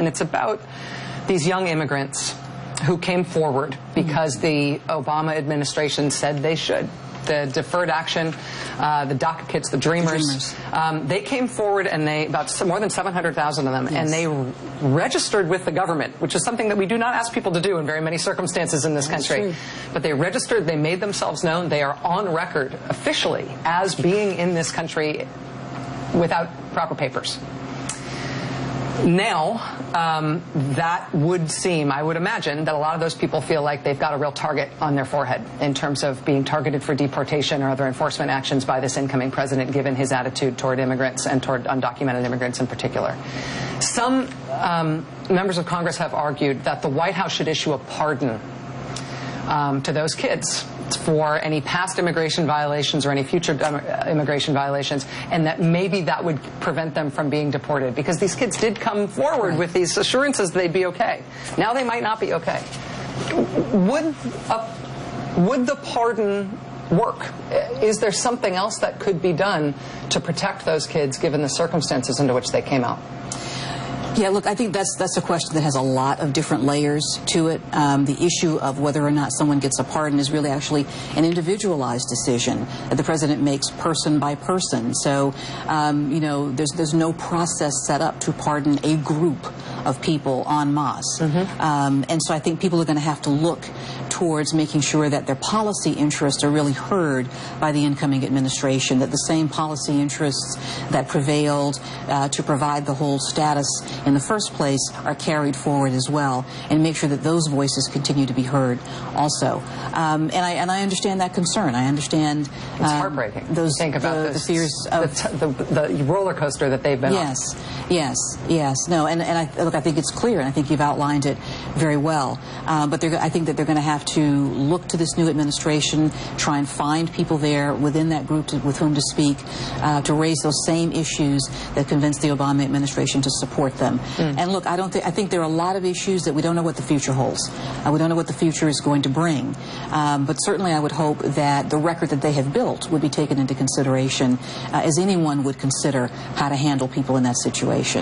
and it's about these young immigrants who came forward because the Obama administration said they should. The deferred action, the DACA kids, the Dreamers. They came forward, and more than 700,000 of them, yes. And they registered with the government, which is something that we do not ask people to do in very many circumstances in this country. But they registered, they made themselves known, they are on record officially as being in this country without proper papers. Now, that would seem, I would imagine, that a lot of those people feel like they've got a real target on their forehead in terms of being targeted for deportation or other enforcement actions by this incoming president, given his attitude toward immigrants and toward undocumented immigrants in particular. Some members of Congress have argued that the White House should issue a pardon to those kids for any past immigration violations or any future immigration violations, and that maybe that would prevent them from being deported, because these kids did come forward with these assurances they'd be okay. Now they might not be okay. Would the pardon work? Is there something else that could be done to protect those kids given the circumstances into which they came out? Yeah, look, I think that's a question that has a lot of different layers to it. The issue of whether or not someone gets a pardon is really actually an individualized decision that the president makes person by person. So, you know, there's no process set up to pardon a group of people en masse. And so I think people are going to have to look towards making sure that their policy interests are really heard by the incoming administration, that the same policy interests that prevailed to provide the whole status in the first place are carried forward as well, and make sure that those voices continue to be heard also. And I understand that concern. I understand it's heartbreaking. Those think about the fears of the roller coaster that they've been on. Yes. No, and look, I think it's clear, and I think you've outlined it very well. But I think that they're going to have to look to this new administration, try and find people there within that group with whom to speak, to raise those same issues that convinced the Obama administration to support them. And look, I think there are a lot of issues that we don't know what the future holds. We don't know what the future is going to bring. But certainly I would hope that the record that they have built would be taken into consideration, as anyone would consider how to handle people in that situation.